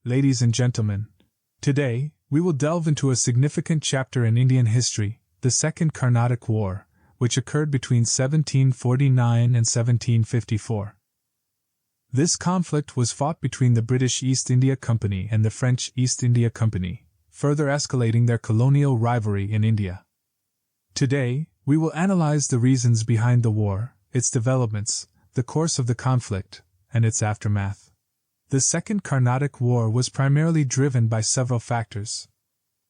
Ladies and gentlemen, today we will delve into a significant chapter in Indian history, the Second Carnatic War, which occurred between 1749 and 1754. This conflict was fought between the British East India Company and the French East India Company, further escalating their colonial rivalry in India. Today, we will analyze the reasons behind the war, its developments, the course of the conflict, and its aftermath. The Second Carnatic War was primarily driven by several factors.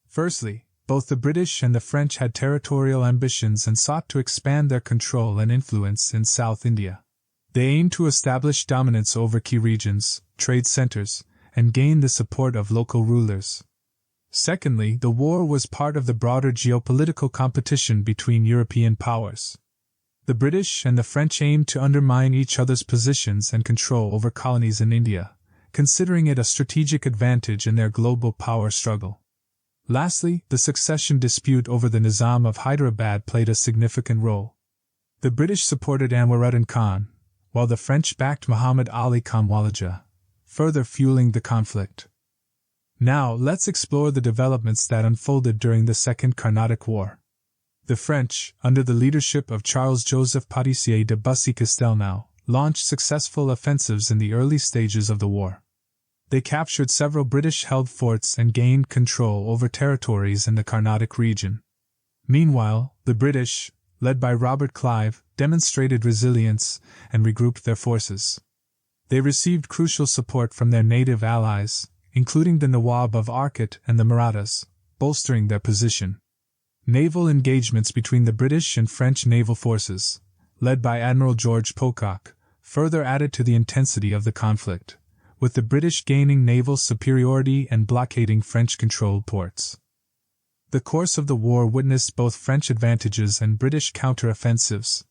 Firstly, both the British and the French had territorial ambitions and sought to expand their control and influence in South India. They aimed to establish dominance over key regions, trade centers, and gain the support of local rulers. Secondly, the war was part of the broader geopolitical competition between European powers. The British and the French aimed to undermine each other's positions and control over colonies in India, considering it a strategic advantage in their global power struggle. Lastly, the succession dispute over the Nizam of Hyderabad played a significant role. The British supported Anwaruddin Khan, while the French backed Muhammad Ali Khawaja, further fueling the conflict. Now, let's explore the developments that unfolded during the Second Carnatic War. The French, under the leadership of Charles-Joseph Patissier de Bussy-Castelnau, launched successful offensives in the early stages of the war. They captured several British-held forts and gained control over territories in the Carnatic region. Meanwhile, the British, led by Robert Clive, demonstrated resilience and regrouped their forces. They received crucial support from their native allies, including the Nawab of Arcot and the Marathas, bolstering their position. Naval engagements between the British and French naval forces, led by Admiral George Pocock, further added to the intensity of the conflict, with the British gaining naval superiority and blockading French-controlled ports. The course of the war witnessed both French advantages and British counter-offensives.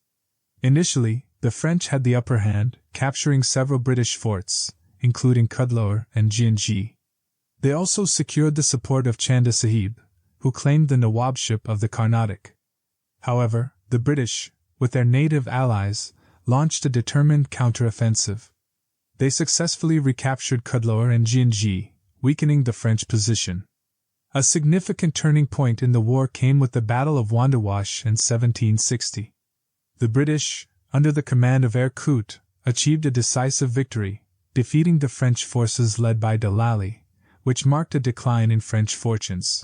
Initially, the French had the upper hand, capturing several British forts, including Cuddalore and Gienji. They also secured the support of Chanda Sahib, who claimed the Nawabship of the Carnatic. However, the British, with their native allies, launched a determined counter-offensive. They successfully recaptured Cuddalore and Gienji, weakening the French position. A significant turning point in the war came with the Battle of Wandiwash in 1760. The British, under the command of Ercout, achieved a decisive victory, defeating the French forces led by de Lally, which marked a decline in French fortunes.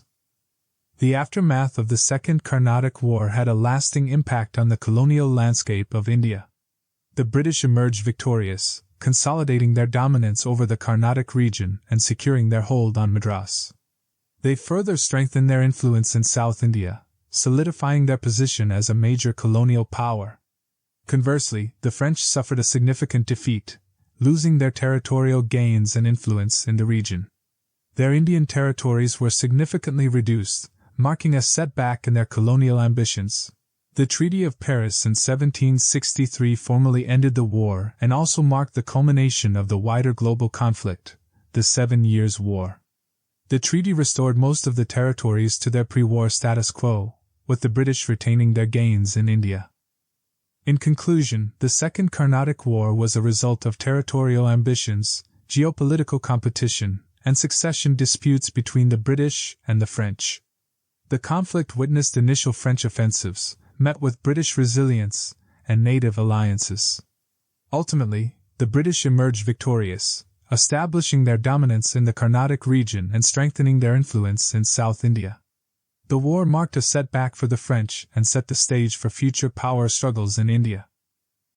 The aftermath of the Second Carnatic War had a lasting impact on the colonial landscape of India. The British emerged victorious, consolidating their dominance over the Carnatic region and securing their hold on Madras. They further strengthened their influence in South India, solidifying their position as a major colonial power. Conversely, the French suffered a significant defeat, losing their territorial gains and influence in the region. Their Indian territories were significantly reduced, marking a setback in their colonial ambitions. The Treaty of Paris in 1763 formally ended the war and also marked the culmination of the wider global conflict, the 7 Years' War. The treaty restored most of the territories to their pre-war status quo, with the British retaining their gains in India. In conclusion, the Second Carnatic War was a result of territorial ambitions, geopolitical competition, and succession disputes between the British and the French. The conflict witnessed initial French offensives, met with British resilience and native alliances. Ultimately, the British emerged victorious, establishing their dominance in the Carnatic region and strengthening their influence in South India. The war marked a setback for the French and set the stage for future power struggles in India.